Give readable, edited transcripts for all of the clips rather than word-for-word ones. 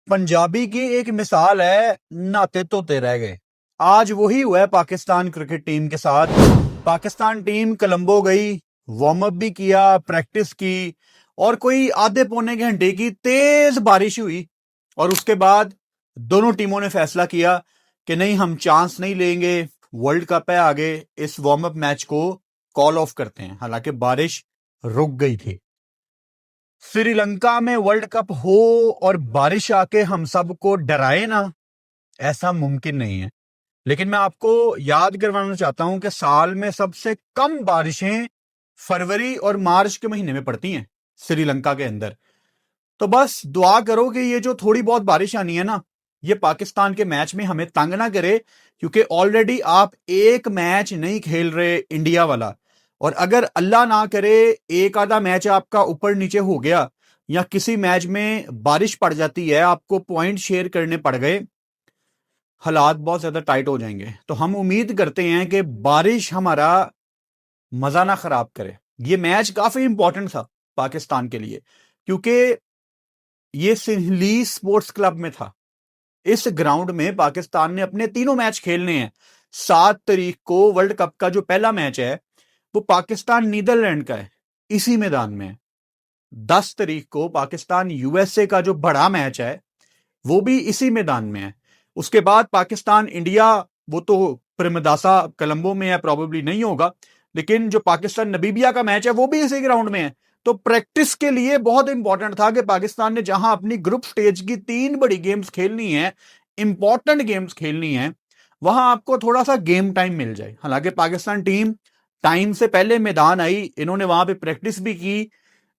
पंजाबी की एक मिसाल है, नाते तोते रह गए। आज वही हुआ है पाकिस्तान क्रिकेट टीम के साथ। पाकिस्तान टीम कोलंबो गई, वार्म अप भी किया, प्रैक्टिस की और कोई आधे पौने घंटे की तेज बारिश हुई और उसके बाद दोनों टीमों ने फैसला किया कि नहीं, हम चांस नहीं लेंगे, वर्ल्ड कप है आगे, इस वार्म अप मैच को कॉल ऑफ करते हैं। हालांकि बारिश रुक गई थी। श्रीलंका में वर्ल्ड कप हो और बारिश आके हम सबको डराए ना, ऐसा मुमकिन नहीं है। लेकिन मैं आपको याद करवाना चाहता हूं कि साल में सबसे कम बारिशें फरवरी और मार्च के महीने में पड़ती हैं श्रीलंका के अंदर। तो बस दुआ करो कि ये जो थोड़ी बहुत बारिश आनी है ना, ये पाकिस्तान के मैच में हमें तंग ना करे, क्योंकि ऑलरेडी आप एक मैच नहीं खेल रहे इंडिया वाला। और अगर अल्लाह ना करे एक आधा मैच आपका ऊपर नीचे हो गया या किसी मैच में बारिश पड़ जाती है, आपको पॉइंट शेयर करने पड़ गए, हालात बहुत ज्यादा टाइट हो जाएंगे। तो हम उम्मीद करते हैं कि बारिश हमारा मजा ना खराब करे। ये मैच काफी इंपॉर्टेंट था पाकिस्तान के लिए, क्योंकि ये सिंहली स्पोर्ट्स क्लब में था। इस ग्राउंड में पाकिस्तान ने अपने तीनों मैच खेलने हैं। 7 तारीख को वर्ल्ड कप का जो पहला मैच है वो पाकिस्तान नीदरलैंड का है, इसी मैदान में। 10 तारीख को पाकिस्तान यूएसए का जो बड़ा मैच है वो भी इसी मैदान में है। उसके बाद पाकिस्तान इंडिया, वो तो प्रेमदासा कोलंबो में है, प्रॉबेबली नहीं होगा। लेकिन जो पाकिस्तान नबीबिया का मैच है वो भी इसी ग्राउंड में है। तो प्रैक्टिस के लिए बहुत इंपॉर्टेंट था कि पाकिस्तान ने जहां अपनी ग्रुप स्टेज की 3 बड़ी गेम्स खेलनी है, इंपॉर्टेंट गेम्स खेलनी है, वहां आपको थोड़ा सा गेम टाइम मिल जाए। हालांकि पाकिस्तान टीम टाइम से पहले मैदान आई, इन्होंने वहां पे प्रैक्टिस भी की,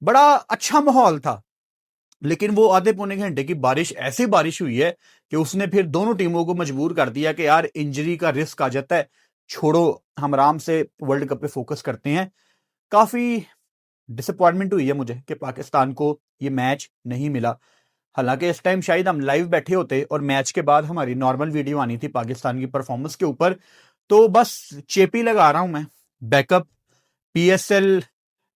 बड़ा अच्छा माहौल था। लेकिन वो आधे पौने घंटे की बारिश, ऐसी बारिश हुई है कि उसने फिर दोनों टीमों को मजबूर कर दिया कि यार इंजरी का रिस्क आ जाता है, छोड़ो, हम आराम से वर्ल्ड कप पे फोकस करते हैं। काफी डिसअपॉइंटमेंट हुई है मुझे कि पाकिस्तान को ये मैच नहीं मिला। हालांकि इस टाइम शायद हम लाइव बैठे होते और मैच के बाद हमारी नॉर्मल वीडियो आनी थी पाकिस्तान की परफॉर्मेंस के ऊपर। तो बस चेपी लगा रहा हूं मैं, बैकअप पीएसएल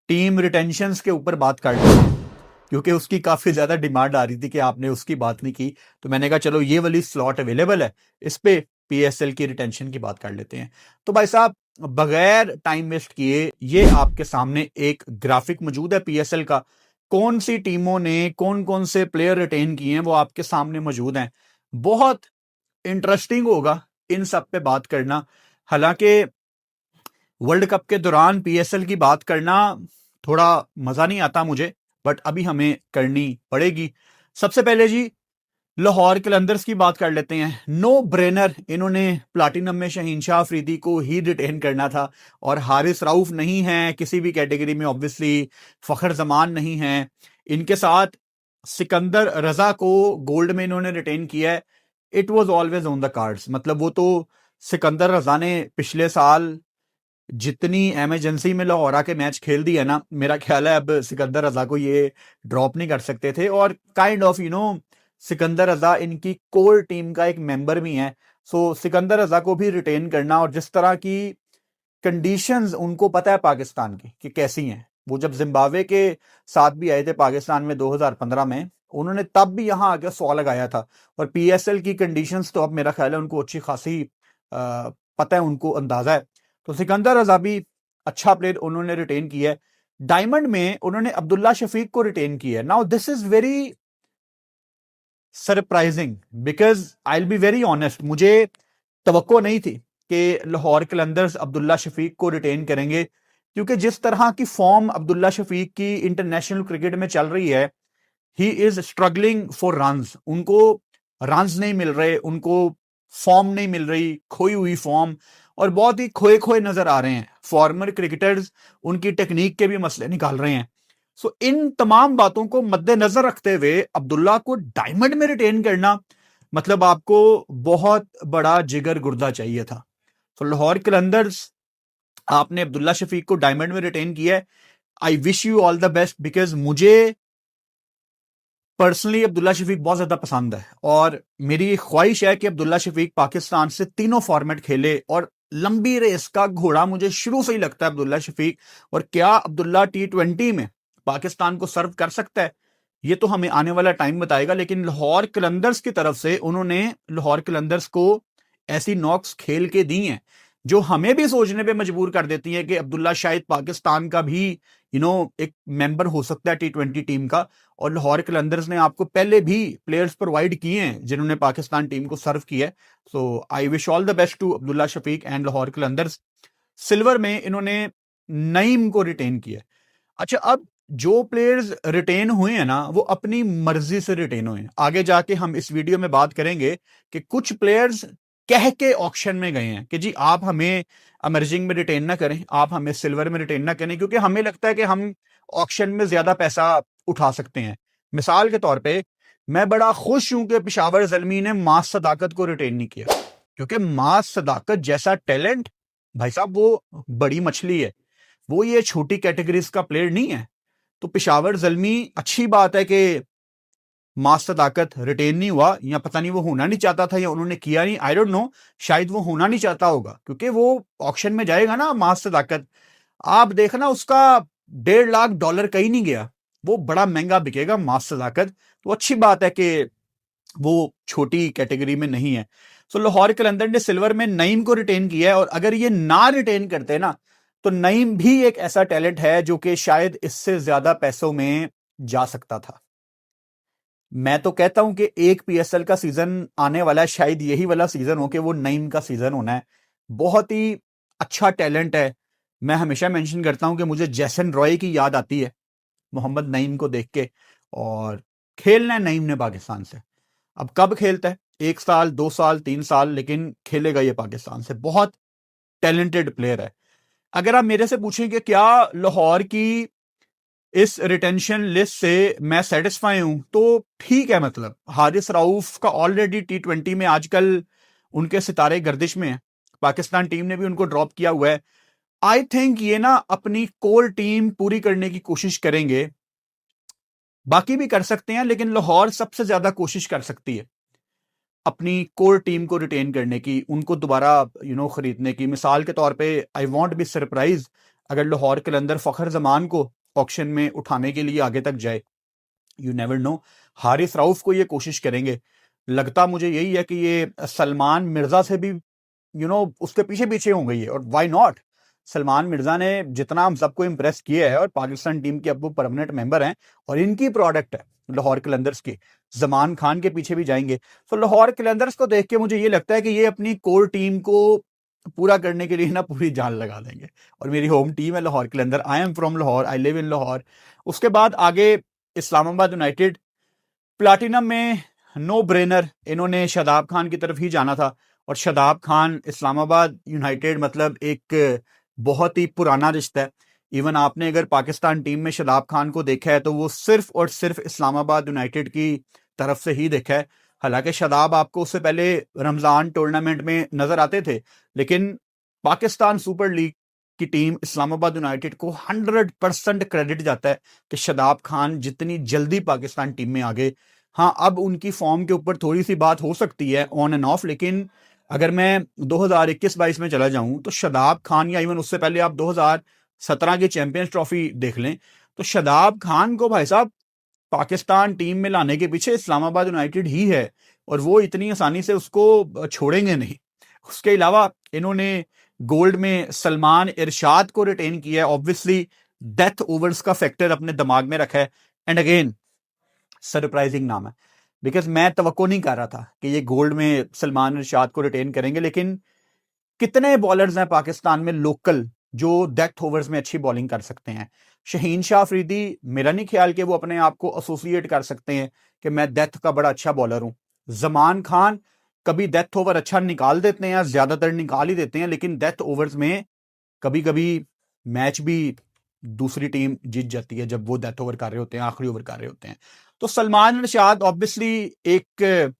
टीम रिटेंशंस के ऊपर बात कर लेते हैं, क्योंकि उसकी काफी ज्यादा डिमांड आ रही थी कि आपने उसकी बात नहीं की। तो मैंने कहा चलो ये वाली स्लॉट अवेलेबल है, इस पे पीएसएल की रिटेंशन की बात कर लेते हैं। तो भाई साहब, बगैर टाइम वेस्ट किए, ये आपके सामने एक ग्राफिक मौजूद है पीएसएल का। कौन सी टीमों ने कौन कौन से प्लेयर रिटेन किए हैं वो आपके सामने मौजूद हैं। बहुत इंटरेस्टिंग होगा इन सब पे बात करना। हालांकि वर्ल्ड कप के दौरान पीएसएल की बात करना थोड़ा मजा नहीं आता मुझे, बट अभी हमें करनी पड़ेगी। सबसे पहले जी, लाहौर कलंदर्स की बात कर लेते हैं। नो ब्रेनर, इन्होंने प्लाटिनम में शहीन शाह अफरीदी को ही रिटेन करना था और हारिस राउफ नहीं है किसी भी कैटेगरी में, ऑब्वियसली फखर जमान नहीं है। इनके साथ सिकंदर रजा को गोल्ड में इन्होंने रिटेन किया है। It was always on the cards. मतलब वो तो सिकंदर रजा ने पिछले साल जितनी एमरजेंसी में लाहौर के मैच खेल दिया ना, मेरा ख्याल है अब सिकंदर रजा को ये ड्रॉप नहीं कर सकते थे। और काइंड ऑफ सिकंदर रजा इनकी कोर टीम का एक मेंबर भी है। सो सिकंदर रजा को भी रिटेन करना, और जिस तरह की कंडीशंस उनको पता है पाकिस्तान की कि कैसी हैं, वो जब जिम्बाब्वे के साथ भी आए थे पाकिस्तान में 2015 में, उन्होंने तब भी यहां आके 100 लगाया था। और पीएसएल की कंडीशंस तो अब मेरा ख्याल है उनको अच्छी खासी पता है, उनको अंदाजा है। तो सिकंदर रजा भी अच्छा प्लेयर उन्होंने रिटेन किया है। डायमंड में उन्होंने अब्दुल्ला शफीक को रिटेन किया है। Now this is very surprising, because I will be very honest, मुझे तवक्को नहीं थी कि लाहौर कलंदर्स अब्दुल्ला शफीक को रिटेन करेंगे, क्योंकि जिस तरह की फॉर्म अब्दुल्ला शफीक की इंटरनेशनल क्रिकेट में चल रही है, he is struggling for runs. उनको रन्स नहीं मिल रहे, उनको फॉर्म नहीं मिल रही, खोई हुई फॉर्म, और बहुत ही खोए खोए नजर आ रहे हैं। फॉर्मर क्रिकेटर्स उनकी टेक्निक के भी मसले निकाल रहे हैं। सो इन तमाम बातों को मद्देनजर रखते हुए अब्दुल्ला को डायमंड में रिटेन करना, मतलब आपको बहुत बड़ा जिगर गुर्दा चाहिए था। तो लाहौर कलंदर्स, आपने अब्दुल्ला शफीक को डायमंड में रिटेन किया है। I wish you all the best, because मुझे पर्सनली अब्दुल्ला शफीक बहुत ज्यादा पसंद है और मेरी ख्वाहिश है कि अब्दुल्ला शफीक पाकिस्तान से तीनों फॉर्मेट खेले। और लंबी रेस का घोड़ा मुझे शुरू से ही लगता है अब्दुल्ला शफीक। और क्या अब्दुल्ला T20 में पाकिस्तान को सर्व कर सकता है, ये तो हमें आने वाला टाइम बताएगा, लेकिन लाहौर कलंदर्स की तरफ से उन्होंने लाहौर कलंदर्स को ऐसी नॉक्स खेल के दी हैं जो हमें भी सोचने पे मजबूर कर देती है कि अब्दुल्ला शाहिद पाकिस्तान का भी एक मेंबर हो सकता है T20 टीम का। और लाहौर कलंदर्स ने आपको पहले भी प्लेयर्स प्रोवाइड किए हैं जिन्होंने पाकिस्तान टीम को सर्व किया है। So I wish all the best to Abdullah Shafique and Lahore Qalandars. Silver में इन्होंने नईम को रिटेन किया। अच्छा, अब जो प्लेयर्स रिटेन हुए हैं ना वो अपनी मर्जी से रिटेन हुए हैं। आगे जाके हम इस वीडियो में बात करेंगे कि कुछ प्लेयर्स कह के ऑक्शन में गए हैं कि जी आप हमें अमर्जिंग में रिटेन ना करें, आप हमें सिल्वर में रिटेन ना करें, क्योंकि हमें लगता है कि हम ऑक्शन में ज्यादा पैसा उठा सकते हैं। मिसाल के तौर पे मैं बड़ा खुश हूं कि पेशावर ज़ल्मी ने मास सदाकत को रिटेन नहीं किया, क्योंकि मास सदाकत जैसा टैलेंट भाई साहब वो बड़ी मछली है, वो ये छोटी कैटेगरीज का प्लेयर नहीं है। तो पेशावर ज़ल्मी, अच्छी बात है कि मास सदाकत रिटेन नहीं हुआ, या पता नहीं वो होना नहीं चाहता था या उन्होंने किया नहीं, आई डोंट नो, शायद वो होना नहीं चाहता होगा, क्योंकि वो ऑक्शन में जाएगा ना मास सदाकत, आप देखना उसका $1.5 लाख कहीं नहीं गया, वो बड़ा महंगा बिकेगा मास सदाकत। तो अच्छी बात है कि वो छोटी कैटेगरी में नहीं है। सो लाहौर कलंदर ने सिल्वर में नईम को रिटेन किया है, और अगर ये ना रिटेन करते ना तो नईम भी एक ऐसा टैलेंट है जो कि शायद इससे ज्यादा पैसों में जा सकता था। मैं तो कहता हूं कि एक PSL का सीजन आने वाला है, शायद यही वाला सीजन हो कि वो नईम का सीजन होना है। बहुत ही अच्छा टैलेंट है। मैं हमेशा मेंशन करता हूं कि मुझे जैसन रॉय की याद आती है मोहम्मद नईम को देख के, और खेलना है नईम ने पाकिस्तान से। अब कब खेलता है, 1 साल 2 साल 3 साल, लेकिन खेलेगा ये पाकिस्तान से। बहुत टैलेंटेड प्लेयर है। अगर आप मेरे से पूछें कि क्या लाहौर की इस रिटेंशन लिस्ट से मैं सेटिस्फाई हूं, तो ठीक है। मतलब हारिस राउफ का ऑलरेडी T20 में आजकल उनके सितारे गर्दिश में है, पाकिस्तान टीम ने भी उनको ड्रॉप किया हुआ है। आई थिंक ये ना अपनी कोर टीम पूरी करने की कोशिश करेंगे, बाकी भी कर सकते हैं, लेकिन लाहौर सबसे ज्यादा कोशिश कर सकती है अपनी कोर टीम को रिटेन करने की, उनको दोबारा खरीदने की। मिसाल के तौर पे आई वॉन्ट बी सरप्राइज अगर लाहौर कलंदर फखर जमान को ऑक्शन में उठाने के लिए आगे तक जाए। You never know, Haris Rauf को ये कोशिश करेंगे। लगता मुझे यही है कि ये सलमान मिर्जा से भी उसके पीछे पीछे होंगे ये, और व्हाई नॉट। सलमान मिर्जा ने जितना हम सबको इंप्रेस किया है, और पाकिस्तान टीम के अब वो परमानेंट मेंबर हैं, और इनकी प्रोडक्ट है लाहौर कलंदर्स की। जमान खान के पीछे भी जाएंगे। तो लाहौर कलंदर्स को देख के मुझे ये लगता है कि ये अपनी कोर टीम को पूरा करने के लिए ना पूरी जान लगा देंगे। और मेरी होम टीम है Lahore Qalandar, I am from Lahore, I live in Lahore. उसके बाद आगे इस्लामाबाद यूनाइटेड, प्लाटिनम में नो ब्रेनर, इन्होंने शादाब खान की तरफ ही जाना था। और शादाब खान इस्लामाबाद यूनाइटेड मतलब एक बहुत ही पुराना रिश्ता है। इवन आपने अगर पाकिस्तान टीम में शादाब खान को देखा है तो वो सिर्फ और सिर्फ इस्लामाबाद यूनाइटेड की तरफ से ही देखा है। हालांकि शादाब आपको उससे पहले रमजान टूर्नामेंट में नजर आते थे, लेकिन पाकिस्तान सुपर लीग की टीम इस्लामाबाद यूनाइटेड को 100% क्रेडिट जाता है कि शादाब खान जितनी जल्दी पाकिस्तान टीम में आ गए। हाँ, अब उनकी फॉर्म के ऊपर थोड़ी सी बात हो सकती है ऑन एंड ऑफ, लेकिन अगर मैं 2021-22 में चला जाऊं तो शादाब खान, या इवन उससे पहले आप 2017 की चैंपियंस ट्रॉफी देख लें, तो शादाब खान को भाई साहब पाकिस्तान टीम में लाने के पीछे इस्लामाबाद यूनाइटेड ही है, और वो इतनी आसानी से उसको छोड़ेंगे नहीं। उसके अलावा इन्होंने गोल्ड में सलमान इरशाद को रिटेन किया है। ऑब्वियसली डेथ ओवर्स का फैक्टर अपने दिमाग में रखा है, एंड अगेन सरप्राइजिंग नाम है, बिकॉज मैं तवक्को नहीं कर रहा था कि ये गोल्ड में सलमान इरशाद को रिटेन करेंगे। लेकिन कितने बॉलर्स हैं पाकिस्तान में लोकल जो डेथ ओवर्स में अच्छी बॉलिंग कर सकते हैं। शहीन शाह अफरीदी, मेरा नहीं ख्याल कि वो अपने आप को एसोसिएट कर सकते हैं कि मैं डेथ का बड़ा अच्छा बॉलर हूं। जमान खान कभी डेथ ओवर अच्छा निकाल देते हैं, ज्यादातर निकाल ही देते हैं, लेकिन डेथ ओवर्स में कभी कभी मैच भी दूसरी टीम जीत जाती है जब वो डेथ ओवर कर रहे होते हैं, आखिरी ओवर कर रहे होते हैं। तो सलमान इरशाद ऑब्वियसली एक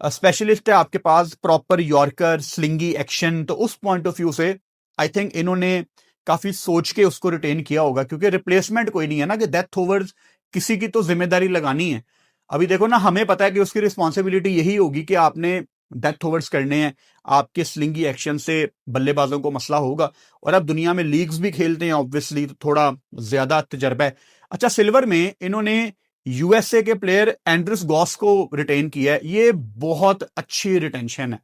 स्पेशलिस्ट है आपके पास, प्रॉपर यॉर्कर, स्लिंगी एक्शन। तो उस पॉइंट ऑफ व्यू से आई थिंक इन्होंने काफी सोच के उसको रिटेन किया होगा, क्योंकि रिप्लेसमेंट कोई नहीं है ना कि डेथ ओवर्स किसी की तो जिम्मेदारी लगानी है। अभी देखो ना, हमें पता है कि उसकी रिस्पॉन्सिबिलिटी यही होगी कि आपने डेथ ओवर्स करने हैं, आपके स्लिंगी एक्शन से बल्लेबाजों को मसला होगा। और अब दुनिया में लीग्स भी खेलते हैं ऑब्वियसली, तो थोड़ा ज्यादा तजर्बा है। अच्छा, सिल्वर में इन्होंने यूएसए के प्लेयर एंड्रस गॉस को रिटेन किया है। ये बहुत अच्छी रिटेंशन है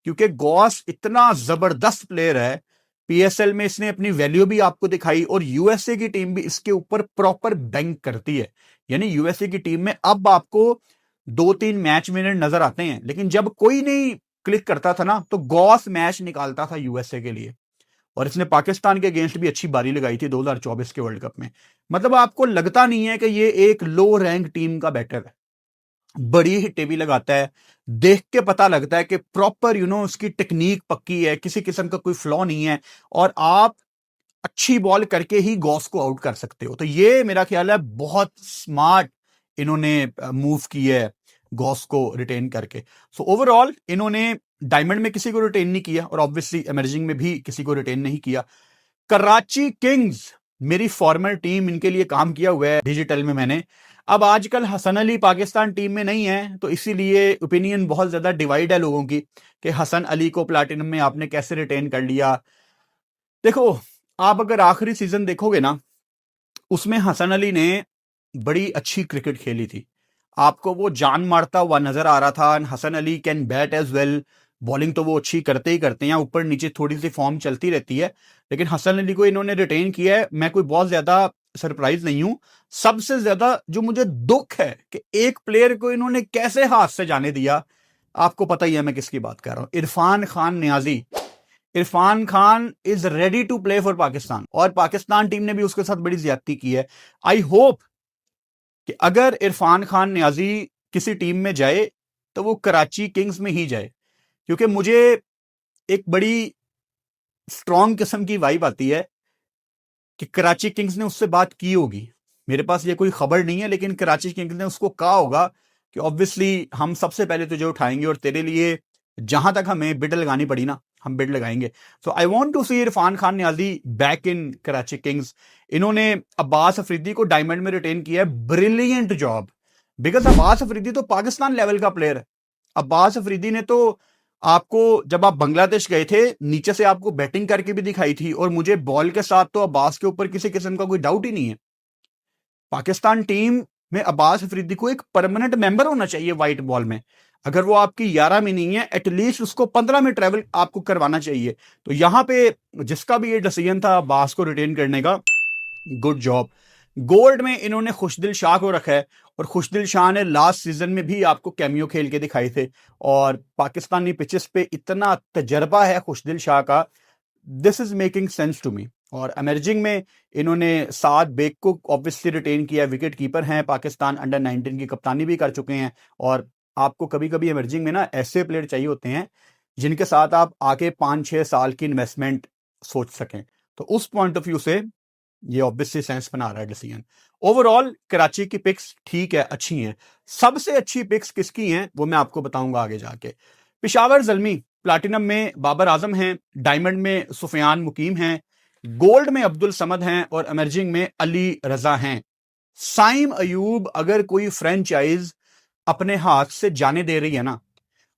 क्योंकि गॉस इतना जबरदस्त प्लेयर है। पीएसएल में इसने अपनी वैल्यू भी आपको दिखाई और यूएसए की टीम भी इसके ऊपर प्रॉपर बैंक करती है। यानी यूएसए की टीम में अब आपको 2-3 मैच विनर नजर आते हैं, लेकिन जब कोई नहीं क्लिक करता था ना तो गॉस मैच निकालता था यूएसए के लिए। और इसने पाकिस्तान के अगेंस्ट भी अच्छी बारी लगाई थी 2024 के वर्ल्ड कप में। मतलब आपको लगता नहीं है कि ये एक लो रैंक टीम का बैटर है, बड़ी हिट्टे भी लगाता है, देख के पता लगता है कि प्रॉपर उसकी टेक्निक पक्की है, किसी किस्म का कोई फ्लॉ नहीं है और आप अच्छी बॉल करके ही गॉस को आउट कर सकते हो। तो ये मेरा ख्याल है बहुत स्मार्ट इन्होंने मूव की है गॉस को रिटेन करके। सो ओवरऑल इन्होंने डायमंड में किसी को रिटेन नहीं किया और ऑब्वियसली इमर्जिंग में भी किसी को रिटेन नहीं किया। कराची किंग्स मेरी फॉर्मर टीम, इनके लिए काम किया हुआ है डिजिटल में मैंने। अब आजकल हसन अली पाकिस्तान टीम में नहीं है तो इसीलिए ओपिनियन बहुत ज्यादा डिवाइड है लोगों की कि हसन अली को प्लैटिनम में आपने कैसे रिटेन कर लिया। देखो, आप अगर आखिरी सीजन देखोगे ना, उसमें हसन अली ने बड़ी अच्छी क्रिकेट खेली थी, आपको वो जान मारता हुआ नजर आ रहा था। Hasan Ali can bat as well, bowling तो वो अच्छी करते ही करते हैं, ऊपर नीचे थोड़ी सी फॉर्म चलती रहती है, लेकिन हसन अली को इन्होंने रिटेन किया है। मैं कोई बहुत ज्यादा सरप्राइज नहीं हूं। सबसे ज्यादा जो मुझे दुख है कि एक प्लेयर को इन्होंने कैसे हाथ से जाने दिया। आपको पता ही है मैं किसकी बात कर रहा हूं, Irfan Khan Niazi. Irfan Khan is ready to play for Pakistan और पाकिस्तान टीम ने भी उसके साथ बड़ी ज्यादती की है। आई होप कि अगर इरफान खान नियाजी किसी टीम में जाए तो वो कराची किंग्स में ही जाए, क्योंकि मुझे एक बड़ी स्ट्रॉन्ग किस्म की वाइब आती है कि कराची किंग्स ने उससे बात की होगी। मेरे पास ये कोई खबर नहीं है, लेकिन कराची किंग्स ने उसको कहा होगा कि ऑब्वियसली हम सबसे पहले तुझे उठाएंगे और तेरे लिए जहां तक हमें बिड लगानी पड़ी ना, हम बिड लगाएंगे। So I want to see Irfan Khan Niazi back in Karachi kings. इन्होंने अब्बास अफरीदी को डायमंड में रिटेन किया है, brilliant job. Because Abbas Afridi तो पाकिस्तान लेवल का प्लेयर है। अब्बास अफरीदी ने तो आपको, जब आप बांग्लादेश गए थे, नीचे से आपको बैटिंग करके भी दिखाई थी और मुझे बॉल के साथ तो अब्बास के ऊपर किसी किस्म का कोई डाउट ही नहीं है। पाकिस्तान टीम में अब्बास अफरीदी को एक परमानेंट मेंबर होना चाहिए व्हाइट बॉल में। अगर वो आपकी 11 में नहीं है, एटलीस्ट उसको 15 में ट्रेवल आपको करवाना चाहिए। तो यहां पे जिसका भी ये डिसीजन था अब्बास को रिटेन करने का, गुड जॉब। गोल्ड में इन्होंने खुशदिल शाह को रखा है और खुशदिल शाह ने लास्ट सीजन में भी आपको कैमियो खेल के दिखाए थे और पाकिस्तानी पिचेस पे इतना तजर्बा है खुशदिल शाह का, this is making sense to me. और एमर्जिंग में इन्होंने साद बेग को ऑब्वियसली रिटेन किया, विकेट कीपर हैं, पाकिस्तान अंडर 19 की कप्तानी भी कर चुके हैं। और आपको कभी कभी एमर्जिंग में ना ऐसे प्लेयर चाहिए होते हैं जिनके साथ आप आके 5-6 साल की इन्वेस्टमेंट सोच सकें। तो उस पॉइंट ऑफ व्यू से ये ऑब्वियसली सेंस बना रहा है डिसीजन। ओवरऑल कराची की पिक्स ठीक है, अच्छी हैं। सबसे अच्छी पिक्स किसकी हैं वो मैं आपको बताऊंगा आगे जाके। पेशावर जल्मी प्लैटिनम में बाबर आजम हैं, डायमंड में सुफियान मुकीम हैं, गोल्ड में अब्दुल समद हैं और एमर्जिंग में अली रजा हैं। साइम अयूब अगर कोई फ्रेंचाइज अपने हाथ से जाने दे रही है ना,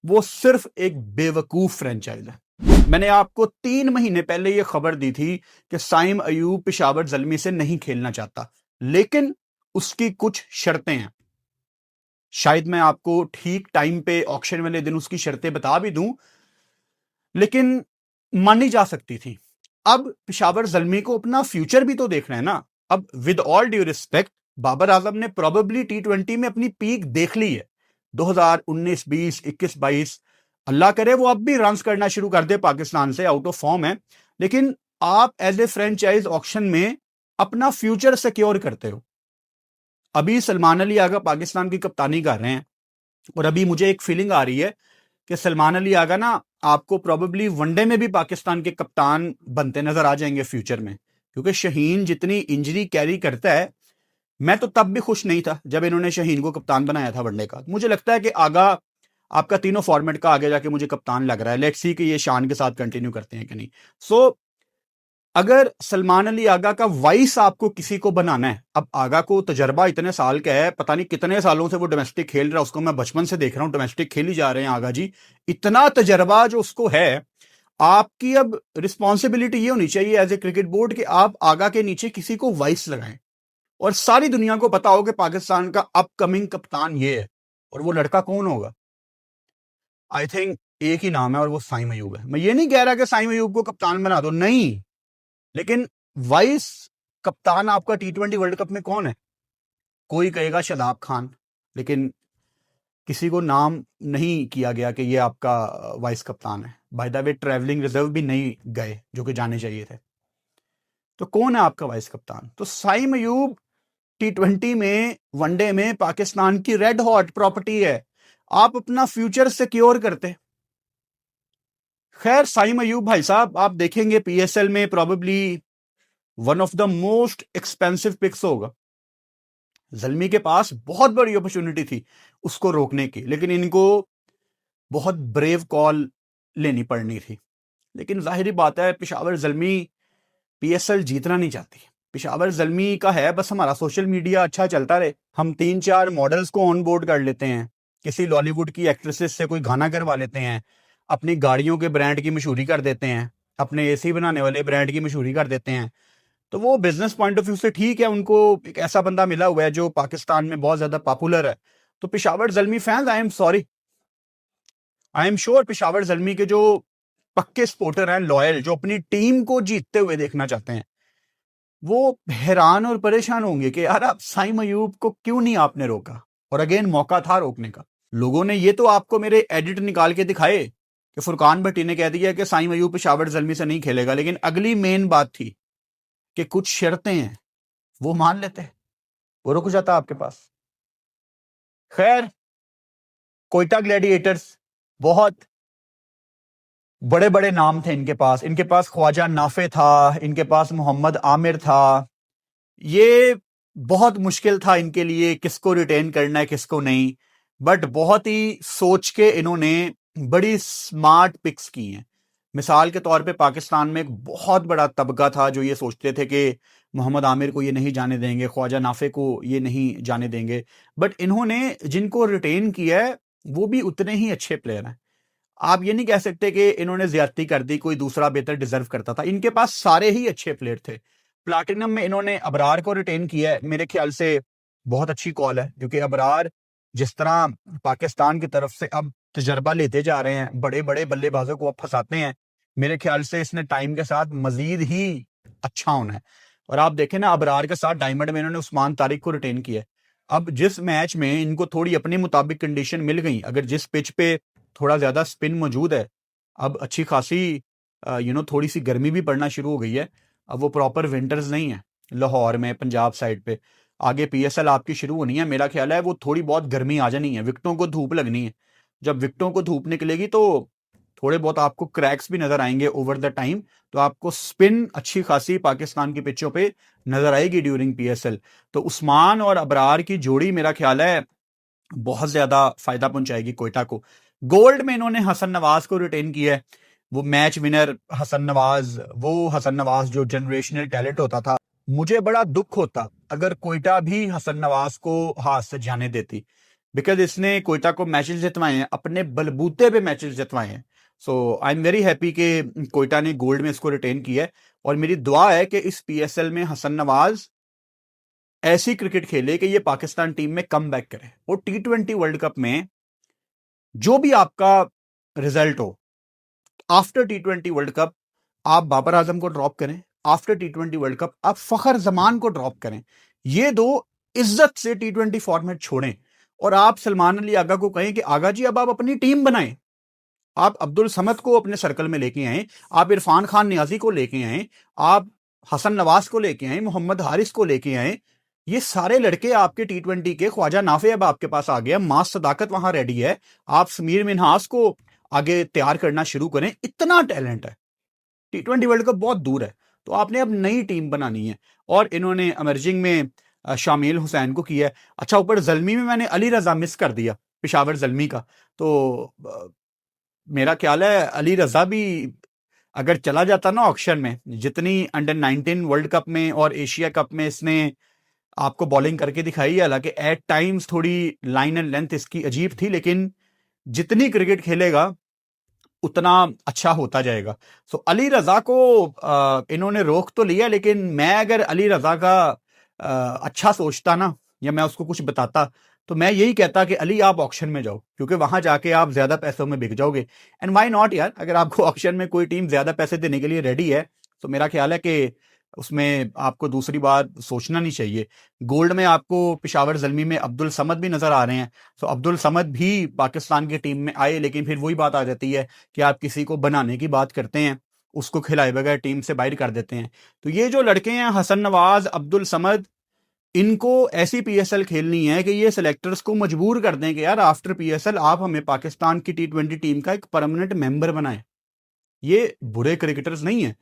वो सिर्फ एक बेवकूफ फ्रेंचाइज है। मैंने आपको 3 महीने पहले यह खबर दी थी कि साइम अयूब पेशावर जल्मी से नहीं खेलना चाहता, लेकिन उसकी कुछ शर्तें हैं। शायद मैं आपको ठीक टाइम पे ऑक्शन वाले दिन उसकी शर्तें बता भी दूं, लेकिन मानी जा सकती थी। अब पेशावर जल्मी को अपना फ्यूचर भी तो देखना है ना। अब with all due respect, Babar Azam ने प्रोबेबली T20 में अपनी पीक देख ली है। 2019, 20, 21, 22, अल्लाह करे वो अब भी रन्स करना शुरू कर दे, पाकिस्तान से आउट ऑफ फॉर्म है, लेकिन आप एज ए फ्रेंचाइज ऑक्शन में अपना फ्यूचर सिक्योर करते हो। अभी सलमान अली आगा पाकिस्तान की कप्तानी कर रहे हैं और अभी मुझे एक फीलिंग आ रही है कि सलमान अली आगा ना आपको प्रोबेबली वनडे में भी पाकिस्तान के कप्तान बनते नजर आ जाएंगे फ्यूचर में, क्योंकि शहीन जितनी इंजरी कैरी करता है। मैं तो तब भी खुश नहीं था जब इन्होंने शहीन को कप्तान बनाया था वनडे का। मुझे लगता है कि आगा आपका तीनों फॉर्मेट का आगे जाके मुझे कप्तान लग रहा है। लेट्स सी कि ये शान के साथ कंटिन्यू करते हैं कि नहीं। सो अगर सलमान अली आगा का वाइस आपको किसी को बनाना है, अब आगा को तजर्बा इतने साल का है, पता नहीं कितने सालों से वो डोमेस्टिक खेल रहा है, उसको मैं बचपन से देख रहा हूं डोमेस्टिक खेली जा रहे हैं आगा जी, इतना तजर्बा जो उसको है। आपकी अब रिस्पॉन्सिबिलिटी ये होनी चाहिए एज ए क्रिकेट बोर्ड कि आप आगा के नीचे किसी को वाइस लगाएं और सारी दुनिया को पता हो कि पाकिस्तान का अपकमिंग कप्तान ये है, और वो लड़का कौन होगा? आई थिंक एक ही नाम है और वो साइम अयूब है। मैं ये नहीं कह रहा कि साइम अयूब को कप्तान बना दो, नहीं, लेकिन वाइस कप्तान आपका T20 वर्ल्ड कप में कौन है? कोई कहेगा शादाब खान, लेकिन किसी को नाम नहीं किया गया कि ये आपका वाइस कप्तान है। By the way travelling reserve भी नहीं गए जो कि जाने चाहिए थे। तो कौन है आपका वाइस कप्तान? तो साइम अयूब T20 में, वनडे में पाकिस्तान की रेड हॉट प्रॉपर्टी है। आप अपना फ्यूचर सिक्योर करते। खैर, साइम अयूब भाई साहब आप देखेंगे PSL में probably one of the most expensive picks होगा। जल्मी के पास बहुत बड़ी अपॉर्चुनिटी थी उसको रोकने की, लेकिन इनको बहुत ब्रेव कॉल लेनी पड़नी थी। लेकिन जाहिर बात है पेशावर जल्मी PSL जीतना नहीं चाहती। पेशावर जल्मी का है बस हमारा सोशल मीडिया अच्छा चलता रहे, हम 3-4 मॉडल्स को ऑन बोर्ड कर लेते हैं, किसी लॉलीवुड की एक्ट्रेसेस से कोई गाना करवा लेते हैं, अपनी गाड़ियों के ब्रांड की मशहूरी कर देते हैं, अपने AC बनाने वाले ब्रांड की मशहूरी कर देते हैं। तो वो बिजनेस पॉइंट ऑफ व्यू से ठीक है, उनको एक ऐसा बंदा मिला हुआ है जो पाकिस्तान में बहुत ज्यादा पॉपुलर है। तो Peshawar Zalmi fans, I am sorry, I am sure Peshawar Zalmi के जो पक्के सपोर्टर हैं, लॉयल, जो अपनी टीम को जीतते हुए देखना चाहते हैं, वो हैरान और परेशान होंगे कि यार आप साइम अयूब को क्यों नहीं आपने रोका। और अगेन मौका था रोकने का। लोगों ने ये तो आपको मेरे एडिट निकाल के दिखाए कि फुरकान भट्टी ने कह दिया कि साइम अयूब पेशावर जल्मी से नहीं खेलेगा, लेकिन अगली मेन बात थी कि कुछ शर्तें हैं, वो मान लेते, वो रुक जाता आपके पास। खैर, कोयटा ग्लैडिएटर्स, बहुत बड़े बड़े नाम थे इनके पास ख्वाजा नाफे था, इनके पास मोहम्मद आमिर था। ये बहुत मुश्किल था इनके लिए किसको रिटेन करना है किसको नहीं, बट बहुत ही सोच के इन्होंने बड़ी स्मार्ट पिक्स की हैं। मिसाल के तौर पे पाकिस्तान में एक बहुत बड़ा तबका था जो ये सोचते थे कि मोहम्मद आमिर को ये नहीं जाने देंगे, ख्वाजा नाफे को ये नहीं जाने देंगे, बट इन्होंने जिनको रिटेन किया है वो भी उतने ही अच्छे प्लेयर हैं। आप ये नहीं कह सकते कि इन्होंने ज्यादती कर दी, कोई दूसरा बेहतर डिजर्व करता था। इनके पास सारे ही अच्छे प्लेयर थे। प्लाटिनम में इन्होंने अबरार को रिटेन किया है, मेरे ख्याल से बहुत अच्छी कॉल है, क्योंकि अबरार जिस तरह पाकिस्तान की तरफ से अब तजर्बा लेते जा रहे हैं, बड़े बड़े बल्लेबाजों को अब फंसाते हैं, मेरे ख्याल से इसने टाइम के साथ मजीद ही अच्छा होना है। और आप देखें ना, अबरार के साथ डायमंड में इन्होंने उस्मान तारिक को रिटेन किया है। अब जिस मैच में इनको थोड़ी अपने मुताबिक कंडीशन मिल गई, अगर जिस पिच पे थोड़ा ज्यादा स्पिन मौजूद है, अब अच्छी खासी थोड़ी सी गर्मी भी पड़ना शुरू हो गई है, अब वो प्रॉपर विंटर्स नहीं है लाहौर में, पंजाब साइड पे। आगे PSL आपकी शुरू होनी है, मेरा ख्याल है वो थोड़ी बहुत गर्मी आ जानी है, विकेटों को धूप लगनी है। जब विकेटों को धूप निकलेगी तो थोड़े बहुत आपको क्रैक्स भी नजर आएंगे ओवर द टाइम, तो आपको स्पिन अच्छी खासी पाकिस्तान की पिचों पे नजर आएगी ड्यूरिंग PSL। तो उस्मान और अबरार की जोड़ी मेरा ख्याल है बहुत ज्यादा फायदा पहुंचाएगी कोयटा को। गोल्ड में इन्होंने हसन नवाज को रिटेन किया है, वो मैच विनर हसन नवाज, वो हसन नवाज जो जनरेशनल टैलेंट होता था। मुझे बड़ा दुख होता अगर कोयटा भी हसन नवाज को हाथ से जाने देती, बिकॉज इसने कोयटा को मैचेस जितवाए हैं, अपने बलबूते पे मैचेस जितवाए हैं। सो आई एम वेरी हैप्पी कि कोयटा ने गोल्ड में इसको रिटेन किया है, और मेरी दुआ है कि इस PSL में हसन नवाज ऐसी क्रिकेट खेले कि ये पाकिस्तान टीम में कम बैक करे, और T20 वर्ल्ड कप में जो भी आपका रिजल्ट हो, आफ्टर T20 वर्ल्ड कप आप बाबर आजम को ड्रॉप करें, आफ्टर T20 वर्ल्ड कप आप फखर जमान को ड्रॉप करें, ये दो इज्जत से T20 फॉर्मेट छोड़ें, और आप सलमान अली आगा को कहें कि आगा जी अब आप अपनी टीम बनाएं, आप अब्दुल समद को अपने सर्कल में लेके आए, आप इरफान खान नियाजी को लेके आए, आप हसन नवाज को लेके आए, मोहम्मद हारिस को लेके आए, ये सारे लड़के आपके T20 के, ख्वाजा नाफे अब आपके पास आ गया, मास सदाकत वहां रेडी है, आप समीर मिनहास को आगे तैयार करना शुरू करें, इतना टैलेंट है। T20 वर्ल्ड कप बहुत दूर है, तो आपने अब नई टीम बनानी है, और इन्होंने अमर्जिंग में शामिल हुसैन को किया है। अच्छा, ऊपर जल्मी में मैंने अली रजा मिस कर दिया, पेशावर जल्मी का, तो मेरा ख्याल है अली रजा भी अगर चला जाता ना ऑक्शन में, जितनी अंडर 19 वर्ल्ड कप में और एशिया कप में इसने आपको बॉलिंग करके दिखाई है, हालांकि एट टाइम्स थोड़ी लाइन एंड लेंथ इसकी अजीब थी, लेकिन जितनी क्रिकेट खेलेगा उतना अच्छा होता जाएगा। सो अली रजा को इन्होंने रोक तो लिया, लेकिन मैं अगर अली रजा का अच्छा सोचता ना, या मैं उसको कुछ बताता, तो मैं यही कहता कि अली आप ऑक्शन में जाओ, क्योंकि वहां जाके आप ज्यादा पैसों में बिक जाओगे। एंड व्हाई नॉट यार, अगर आपको ऑक्शन में कोई टीम ज्यादा पैसे देने के लिए रेडी है, तो मेरा ख्याल है कि उसमें आपको दूसरी बार सोचना नहीं चाहिए। गोल्ड में आपको पिशावर ज़ल्मी में अब्दुल समद भी नजर आ रहे हैं, तो अब्दुल समद भी पाकिस्तान की टीम में आए, लेकिन फिर वही बात आ जाती है कि आप किसी को बनाने की बात करते हैं, उसको खिलाए बगैर टीम से बाहर कर देते हैं। तो ये जो लड़के हैं हसन नवाज, अब्दुल समद, इनको ऐसी पीएसएल खेलनी है कि ये सिलेक्टर्स को मजबूर कर दें कि यार आफ्टर पीएसएल आप हमें पाकिस्तान की टी20 टीम का एक परमानेंट मेंबर बनाएं। ये बुरे क्रिकेटर्स नहीं है।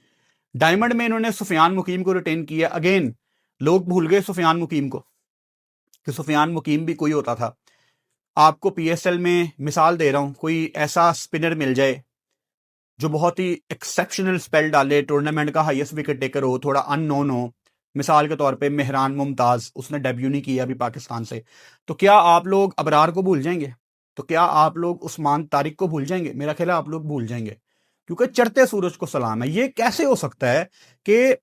डायमंड में इन्होंने सुफियान मुकीम को रिटेन किया। अगेन लोग भूल गए सुफियान मुकीम को, कि सुफियान मुकीम भी कोई होता था। आपको पीएसएल में मिसाल दे रहा हूं, कोई ऐसा स्पिनर मिल जाए जो बहुत ही एक्सेप्शनल स्पेल डाले, टूर्नामेंट का हाईएस्ट विकेट टेकर हो, थोड़ा अननोन हो। मिसाल के तौर पे मेहरान मुमताज, उसने डेब्यू नहीं किया अभी पाकिस्तान से, तो क्या आप लोग अबरार को भूल जाएंगे? तो क्या आप लोग उस्मान तारिक को भूल जाएंगे? मेरा ख्याल है आप लोग भूल जाएंगे, क्योंकि चढ़ते सूरज को सलाम है। ये कैसे हो सकता है कि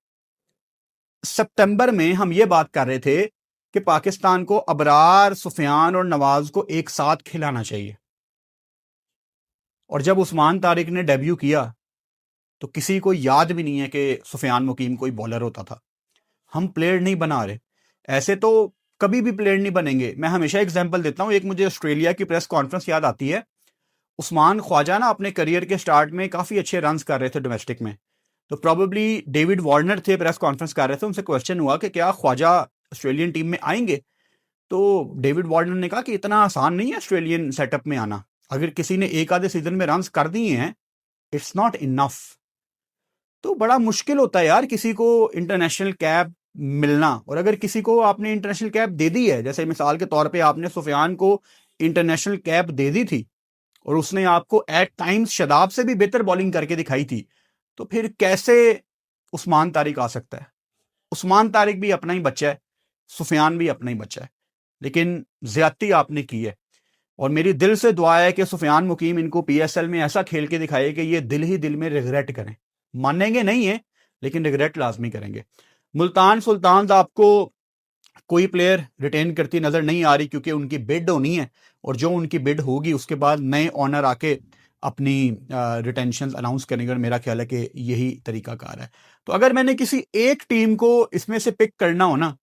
सितंबर में हम ये बात कर रहे थे कि पाकिस्तान को अबरार, सुफियान और नवाज को एक साथ खिलाना चाहिए, और जब उस्मान तारिक ने डेब्यू किया तो किसी को याद भी नहीं है कि सुफियान मुकीम कोई बॉलर होता था। हम प्लेयर नहीं बना रहे, ऐसे तो कभी भी प्लेयर नहीं बनेंगे। मैं हमेशा एग्जांपल देता हूं, एक मुझे ऑस्ट्रेलिया की प्रेस कॉन्फ्रेंस याद आती है। उस्मान ख्वाजा ना अपने करियर के स्टार्ट में काफी अच्छे रन्स कर रहे थे डोमेस्टिक में, तो प्रोबेबली डेविड वार्नर थे, प्रेस कॉन्फ्रेंस कर रहे थे, उनसे क्वेश्चन हुआ कि क्या ख्वाजा ऑस्ट्रेलियन टीम में आएंगे? तो डेविड वार्नर ने कहा कि इतना आसान नहीं है ऑस्ट्रेलियन सेटअप में आना, अगर किसी ने एक आधे सीजन में रन्स कर दिए हैं, इट्स नॉट इनफ। तो बड़ा मुश्किल होता है यार किसी को इंटरनेशनल कैप मिलना, और अगर किसी को आपने इंटरनेशनल कैप दे दी है, जैसे मिसाल के तौर पे आपने सुफियान को इंटरनेशनल कैप दे दी थी और उसने आपको एट टाइम्स शदाब से भी बेहतर बॉलिंग करके दिखाई थी, तो फिर कैसे उस्मान तारिक आ सकता है? उस्मान तारिक भी अपना ही बच्चा है, सुफियान भी अपना ही बच्चा है, लेकिन ज्यादती आपने की है। और मेरी दिल से दुआ है कि सुफियान मुकीम इनको पीएसएल में ऐसा खेल के दिखाए कि ये दिल ही दिल में रिग्रेट करें। मानेंगे नहीं है, लेकिन रिग्रेट लाजमी करेंगे। मुल्तान सुल्तान आपको कोई प्लेयर रिटेन करती नजर नहीं आ रही, क्योंकि उनकी बिड होनी है, और जो उनकी बिड होगी उसके बाद नए ऑनर आके अपनी रिटेंशन अनाउंस करेंगे, और मेरा ख्याल है कि यही तरीकाकार है। तो अगर मैंने किसी एक टीम को इसमें से पिक करना हो ना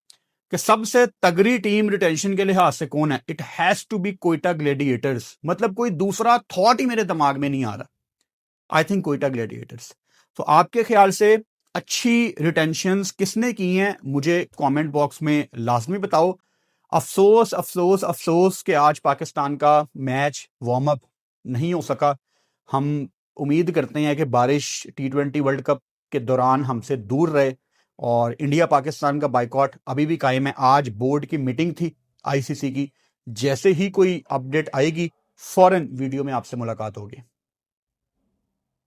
कि सबसे तगड़ी टीम रिटेंशन के लिहाज से कौन है, it has to be Quetta Gladiators. मतलब कोई दूसरा थॉट ही मेरे दिमाग में नहीं आ रहा। I think Quetta gladiators. तो आपके ख्याल से अच्छी रिटेंशंस किसने की हैं, मुझे कमेंट बॉक्स में लाजमी बताओ। अफसोस अफसोस अफसोस कि आज पाकिस्तान का मैच वार्म अप नहीं हो सका। हम उम्मीद करते हैं कि बारिश टी20 वर्ल्ड कप के दौरान हमसे दूर रहे, और इंडिया पाकिस्तान का बाइकॉट अभी भी कायम है। आज बोर्ड की मीटिंग थी आईसीसी की, जैसे ही कोई अपडेट आएगी फौरन वीडियो में आपसे मुलाकात होगी।